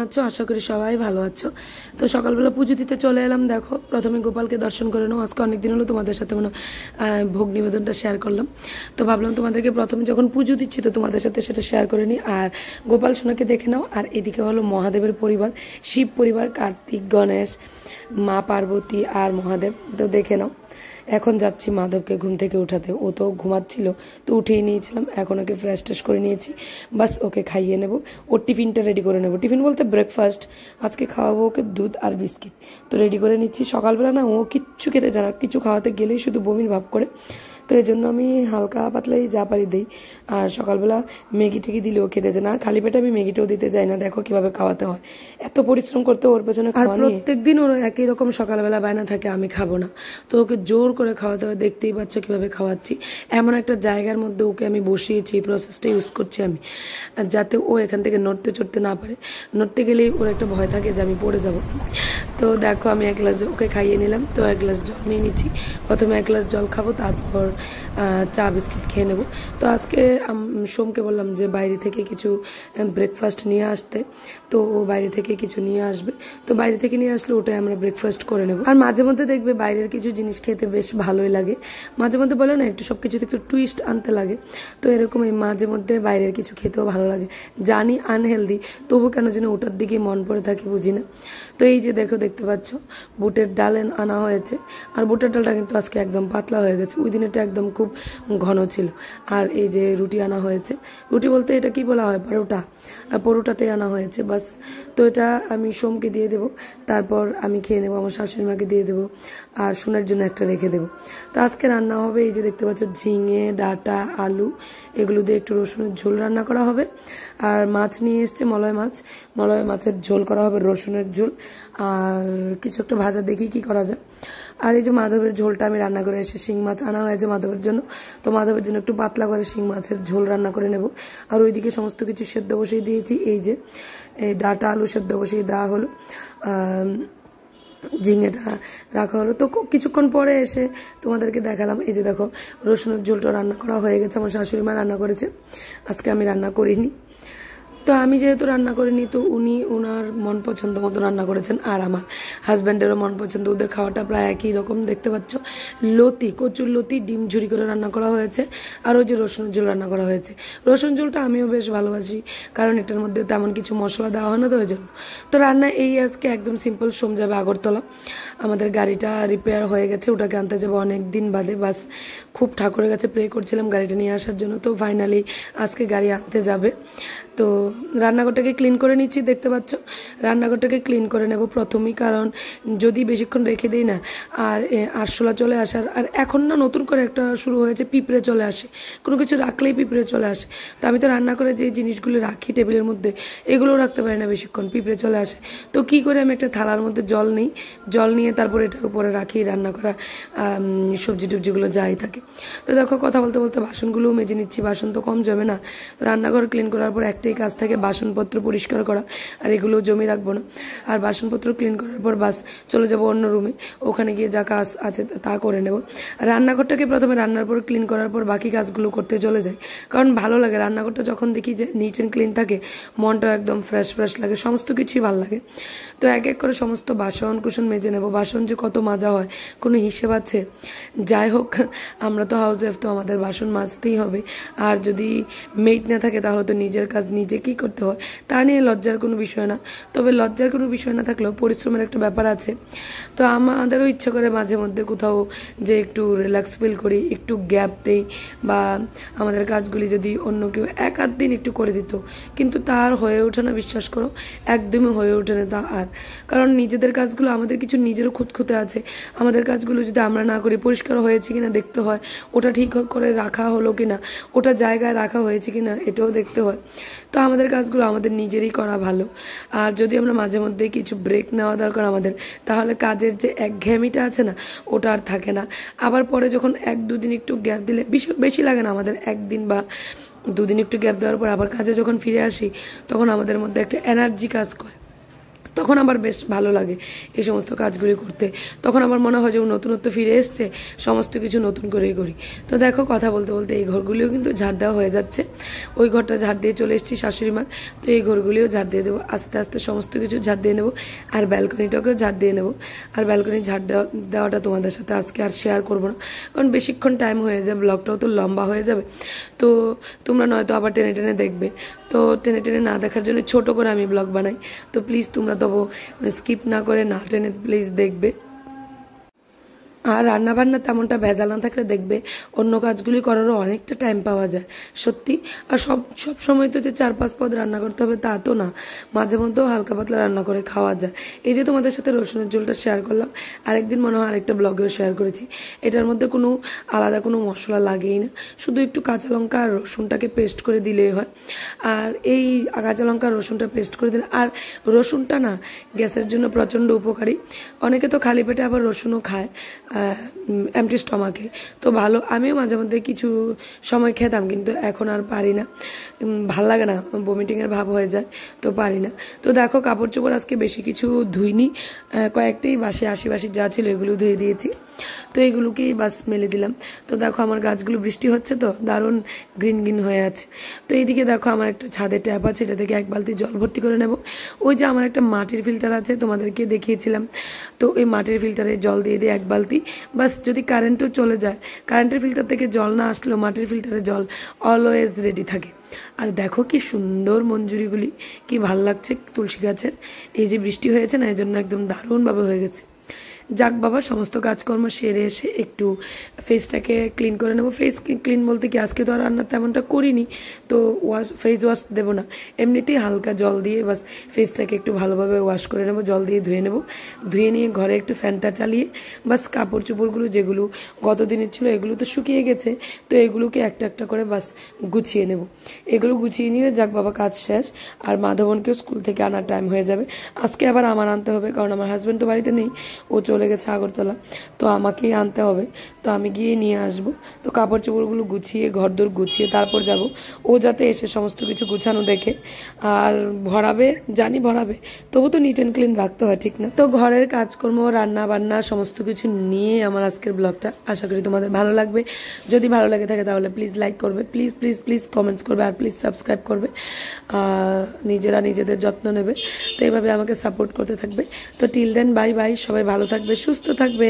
আছো? আশা করি সবাই ভালো আছো। তো সকালবেলা পুজো দিতে চলে এলাম। দেখো, প্রথমে গোপালকে দর্শন করে নাও। আজকে অনেকদিন হলো তোমাদের সাথে ভোগ নিবেদনটা শেয়ার করলাম। তো ভাবলাম তোমাদেরকে প্রথমে যখন পুজো দিচ্ছি তো তোমাদের সাথে সেটা শেয়ার করে নিই। আর গোপাল সোনাকে দেখে নাও। আর এদিকে হলো মহাদেবের পরিবার, শিব পরিবার, কার্তিক, গণেশ, মা পার্বতী আর মহাদেব। তো দেখে নাও। এখন যাচ্ছি মাধবকে ঘুম থেকে উঠাতে। ও তো ঘুমাচ্ছিল, তো উঠিয়ে নিয়েছিলাম। এখন ওকে ফ্রেশ ট্রেশ করে নিয়েছি, বাস ওকে খাইয়ে নেব। ওর টিফিনটা রেডি করে নেব। টিফিন বলতে ব্রেকফাস্ট। আজকে খাওয়াবো ওকে দুধ আর বিস্কিট। তো রেডি করে নিচ্ছি। সকালবেলা না ও কিচ্ছু খেতে চায় না, কিছু খাওয়াতে গেলেই শুধু বমির ভাব করে। তো এই জন্য আমি হালকা পাতলাই যা পারি দিই। আর সকালবেলা ম্যাগি টেগি দিলেও খেতে চায় না। খালি পেটে আমি ম্যাগিটাও দিতে চাই না। দেখো কিভাবে খাওয়াতে হয়, এত পরিশ্রম করতে ওর পেছনে। আর প্রত্যেকদিন ওর একই রকম সকালবেলা বায়না থাকে, আমি খাবো না। তো ওকে জোর করে খাওয়াতে হয়। দেখতেই পাচ্ছ কিভাবে খাওয়াচ্ছি। এমন একটা জায়গার মধ্যে ওকে আমি বসিয়েছি, এই প্রসেসটা ইউজ করছি আমি, যাতে ও এখান থেকে নড়তে চড়তে না পারে। নড়তে গেলেই ওর একটা ভয় থাকে যে আমি পড়ে যাব। তো দেখো আমি এক গ্লাস ওকে খাইয়ে নিলাম। তো এক গ্লাস জল নিয়ে নিচ্ছি। প্রথমে এক গ্লাস জল খাবো, তারপর চা বিস্কিট খেয়ে নেব। তো আজকে সোমকে বললাম যে বাইরে থেকে কিছু ব্রেকফাস্ট নিয়ে আসতে। তো ও বাইরে থেকে কিছু নিয়ে আসবে। তো বাইরে থেকে নিয়ে আসলে ওটাই আমরা ব্রেকফাস্ট করে নেব। আর মাঝে মধ্যে দেখবে বাইরের কিছু জিনিস খেতে বেশ ভালোই লাগে। মাঝে মধ্যে বলে না একটু সবকিছুতে একটু টুইস্ট আনতে লাগে। তো এরকম এই মাঝে মধ্যে বাইরের কিছু খেতেও ভালো লাগে। জানি আনহেলদি, তবু কেন যেন ওটার দিকে মন পড়ে থাকে, বুঝি না। তো এই যে দেখতে পাচ্ছ বুটের ডাল আনা হয়েছে। আর বুটের ডালটা কিন্তু আজকে একদম পাতলা হয়ে গেছে। ওই দিন এটা একদম খুব ঘন ছিল। আর এই যে রুটি আনা হয়েছে। রুটি বলতে এটা কি বলা হয়, পরোটা। আর পরোটাটাই আনা হয়েছে, বাস। তো এটা আমি সোমকে দিয়ে দেবো, তারপর আমি খেয়ে নেবো। আমার শাশুড়ি মাকে দিয়ে দেবো, আর সোনার জন্য একটা রেখে দেবো। তো আজকে রান্না হবে এই যে দেখতে পাচ্ছ ঝিঙে, ডাঁটা, আলু, এগুলো দিয়ে একটু রসুনের ঝোল রান্না করা হবে। আর মাছ নিয়ে এসছে, মলয় মাছ। মলয় মাছের ঝোল করা হবে, রসুনের ঝোল। আর কিছু একটা ভাজা, দেখি কি করা যায়। আর এই যে মাধবের ঝোলটা আমি রান্না করে এসে, শিং মাছ আনা হয়েছে মাধবের জন্য। তো মাধবের জন্য একটু পাতলা করে শিং মাছের ঝোল রান্না করে নেব। আর ওইদিকে সমস্ত কিছু সেদ্ধ বসিয়ে দিয়েছি। এই যে এই ডাঁটা আলু সেদ্ধ বসিয়ে দেওয়া হলো, ঝিঙেটা রাখা হলো। তো কিছুক্ষণ পরে এসে তোমাদেরকে দেখালাম। এই যে দেখো রসুনের ঝোলটা রান্না করা হয়ে গেছে। আমার শাশুড়ি মা রান্না করেছে, আজকে আমি রান্না করিনি। তো আমি যেহেতু রান্না করিনি, তো উনি ওনার মন পছন্দ মতো রান্না করেছেন। আর আমার হাজব্যান্ডেরও মন পছন্দ। ওদের খাওয়াটা প্রায় একই রকম। দেখতে পাচ্ছ লতি, কচুর লতি ডিম ঝুরি করে রান্না করা হয়েছে। আর ওই যে রসুনের ঝোল রান্না করা হয়েছে। রসুন ঝোলটা আমিও বেশ ভালোবাসি, কারণ এটার মধ্যে তেমন কিছু মশলা দেওয়া হয় না, তো ওই জন্য। তো রান্না এই আজকে একদম সিম্পল। সোম যাবে আগরতলা। আমাদের গাড়িটা রিপেয়ার হয়ে গেছে, ওটাকে আনতে যাবো অনেক দিন বাদে। বাস খুব ঠাকুরের কাছে প্রে করছিলাম গাড়িটা নিয়ে আসার জন্য। তো ফাইনালি আজকে গাড়ি আনতে যাবে। তো রান্নাঘরটাকে ক্লিন করে নিচ্ছি। দেখতে পাচ্ছ রান্নাঘরটাকে ক্লিন করে নেব প্রথমেই, কারণ যদি বেশিক্ষণ রেখে দিই না আর আরশোলা চলে আসার। আর এখন না নতুন করে একটা শুরু হয়েছে, পিঁপড়ে চলে আসে। কোনো কিছু রাখলেই পিঁপড়ে চলে আসে। তো আমি তো রান্না করে যে জিনিসগুলো রাখি টেবিলের মধ্যে, এগুলোও রাখতে পারি না বেশিক্ষণ, পিঁপড়ে চলে আসে। তো কি করে আমি একটা থালার মধ্যে জল নিই, জল নিয়ে তারপর এটার উপরে রাখি রান্না করা সবজি টবজিগুলো যাই থাকে। তো দেখো কথা বলতে বলতে বাসনগুলোও মেজে নিচ্ছি। বাসন তো কম জমে না। তো রান্নাঘর ক্লিন করার পর একটাই কাজ থাকে, বাসনপত্র পরিষ্কার করা। আর এগুলো জমি রাখবো না। আর বাসনপত্র ক্লিন করার পর বাস চলে যাবো অন্য রুমে, ওখানে গিয়ে যা কাজ আছে তা করে নেব। আর রান্নাঘরটাকে প্রথমে রান্নার পর ক্লিন করার পর বাকি কাজগুলো করতে চলে যাই, কারণ ভালো লাগে রান্নাঘরটা যখন দেখি যে নিট অ্যান্ড ক্লিন থাকে, মনটা একদম ফ্রেশ ফ্রেশ লাগে, সমস্ত কিছুই ভালো লাগে। তো এক এক করে সমস্ত বাসন কুসন মেজে নেব। বাসন যে কত মাজা হয় কোনো হিসেব আছে? যাই হোক, আমরা তো হাউস ওয়াইফ, তো আমাদের বাসন মাজতেই হবে। আর যদি মেড না থাকে তাহলে তো নিজের কাজ নিজে কি করতে হয়, তা নিয়ে লজ্জার কোনো বিষয় না। তবে লজ্জার কোনো বিষয় না থাকলেও পরিশ্রমের একটা ব্যাপার আছে। তো আমাদেরও ইচ্ছে করে মাঝে মধ্যে কোথাও যে একটু রিল্যাক্স ফিল করি, একটু গ্যাপ দেই, বা আমাদের কাজগুলি যদি অন্য কেউ এক আধ দিন একটু করে দিত, কিন্তু তার হয়ে ওঠে না, বিশ্বাস করো, একদমই হয়ে ওঠে না তা। আর কারণ নিজেদের কাজগুলো, আমাদের কিছু নিজেরও খুঁতখুঁতে আছে। আমাদের কাজগুলো যদি আমরা না করি, পরিষ্কার হয়েছে কিনা দেখতে হয়, ওটা ঠিক করে রাখা হলো কিনা, ওটা জায়গায় রাখা হয়েছে কিনা এটাও দেখতে হয়। তো আমাদের কাজগুলো আমাদের নিজেরই করা ভালো। আর যদি আমরা মাঝে মধ্যে কিছু ব্রেক নেওয়া দরকার আমাদের, তাহলে কাজের যে একঘেয়েমিটা আছে না, ওটা আর থাকে না। আবার পরে যখন এক দুদিন একটু গ্যাপ দিলে, বেশি লাগে না আমাদের, একদিন বা দুদিন একটু গ্যাপ দেওয়ার পর আবার কাজে যখন ফিরে আসি, তখন আমাদের মধ্যে একটা এনার্জি কাজ করে। তখন আবার বেশ ভালো লাগে এই সমস্ত কাজগুলি করতে। তখন আমার মনে হয় যে নতুনত্ব ফিরে এসছে, সমস্ত কিছু নতুন করেই করি। তো দেখো কথা বলতে বলতে এই ঘরগুলিও কিন্তু ঝাড় দেওয়া হয়ে যাচ্ছে। ওই ঘরটা ঝাড় দিয়ে চলে এসেছি শাশুড়ি মার, তো এই ঘরগুলিও ঝাড় দিয়ে দেবো আস্তে আস্তে, সমস্ত কিছু ঝাড় দিয়ে নেবো। আর ব্যালকনিটাকেও ঝাড় দিয়ে নেবো। আর ব্যালকনি ঝাড় দেওয়াটা তোমাদের সাথে আজকে আর শেয়ার করবো না, কারণ বেশিক্ষণ টাইম হয়ে যায়, ব্লগটাও তো লম্বা হয়ে যাবে। তো তোমরা নয়তো আবার টেনে টেনে দেখবে, তো টেনে টেনে না দেখার জন্য ছোট করে আমি ব্লগ বানাই। তো প্লিজ তোমরা তবু স্কিপ না করে না টেনে প্লিজ দেখবে। আর রান্নাবান্না তেমনটা ভেজাল না থাকলে দেখবে অন্য কাজগুলি করারও অনেকটা টাইম পাওয়া যায় সত্যি। আর সব সময় তো যে 4-5 পদ রান্না করতে হবে তা তো না, মাঝে মধ্যেও হালকা পাতলা রান্না করে খাওয়া যায়। এই যে তোমাদের সাথে রসুনের ঝোলটা শেয়ার করলাম, আরেকদিন মনে হয় আরেকটা ব্লগেও শেয়ার করেছি। এটার মধ্যে কোনো আলাদা কোনো মশলা লাগেই না, শুধু একটু কাঁচা লঙ্কা আর রসুনটাকে পেস্ট করে দিলেই হয়। আর এই কাঁচা লঙ্কা রসুনটা পেস্ট করে দিলে, আর রসুনটা না গ্যাসের জন্য প্রচণ্ড উপকারী। অনেকে তো খালি পেটে আবার রসুনও খায় এমটি স্টমাকে, তো ভালো। আমিও মাঝে মধ্যে কিছু সময় খেতাম, কিন্তু এখন আর পারি না, ভাল লাগে না, বমিটিংয়ের ভাব হয়ে যায়, তো পারি না। তো দেখো কাপড় চোপড় আজকে বেশি কিছু ধুইনি, কয়েকটাই বাসি আশি যা ছিল এগুলো ধুয়ে দিয়েছি। তো এগুলোকেই বাস মেলে দিলাম। তো দেখো আমার গাছগুলো বৃষ্টি হচ্ছে তো দারুণ গ্রিন গ্রিন হয়ে আছে। তো এইদিকে দেখো আমার একটা ছাদে ট্যাপ আছে, এটা থেকে 1 বালতি জল ভর্তি করে নেব। ওই যে আমার একটা মাটির ফিল্টার আছে, তোমাদেরকে দেখিয়েছিলাম, তো ওই মাটির ফিল্টারে জল দিয়ে দিই 1 বালতি। বাস যদি কারেন্টও চলে যায়, কারেন্টের ফিল্টার থেকে জল না আসলেও মাটির ফিল্টারে জল অলওয়েজ রেডি থাকে। আর দেখো কি সুন্দর মঞ্জুরিগুলি, কি ভাল লাগছে তুলসী গাছের। এই যে বৃষ্টি হয়েছে না, এই জন্য একদম দারুণভাবে হয়ে গেছে। যাক বাবা, সমস্ত কাজকর্ম সেরে এসে একটু ফেসটাকে ক্লিন করে নেবো। ফেস ক্লিন বলতে কি, আজকে তো আর রান্না তেমনটা করিনি, তো ফেস ওয়াশ দেবো না, এমনিতেই হালকা জল দিয়ে বাস ফেসটাকে একটু ভালোভাবে ওয়াশ করে নেবো, জল দিয়ে ধুয়ে নেবো। ধুয়ে নিয়ে ঘরে একটু ফ্যানটা চালিয়ে বাস কাপড় চোপড়গুলো যেগুলো গত দিনের ছিল এগুলো তো শুকিয়ে গেছে, তো এগুলোকে একটা একটা করে বাস গুছিয়ে নেব। এগুলো গুছিয়ে নিলে যাক বাবা কাজ শেষ। আর মাধবনকেও স্কুল থেকে আনার টাইম হয়ে যাবে। আজকে আবার আমার আনতে হবে, কারণ আমার হাজব্যান্ড তো বাড়িতে নেই, ও চলে গেছে আগরতলা, তো আমাকেই আনতে হবে। তো আমি গিয়ে নিয়ে আসব। তো কাপড় চোপড়গুলো গুছিয়ে ঘরদোর গুছিয়ে তারপর যাব। ও যাতে এসে সমস্ত কিছু গুছানো দেখে আর ভরাবে, জানি ভরাবে, তবু তো নিট অ্যান্ড ক্লিন রাখতে হয়, ঠিক না? তো ঘরের কাজকর্ম রান্না বান্না সমস্ত কিছু নিয়ে আমার আজকের ব্লগটা, আশা করি তোমাদের ভালো লাগবে। যদি ভালো লাগে থাকে তাহলে প্লিজ লাইক করবে, প্লিজ প্লিজ প্লিজ কমেন্টস করবে, আর প্লিজ সাবস্ক্রাইব করবে। নিজেরা নিজেদের যত্ন নেবে, তো এইভাবে আমাকে সাপোর্ট করতে থাকবে। তো টিল দেন বাই বাই, সবাই ভালো থাকবে, সুস্থ থাকবে।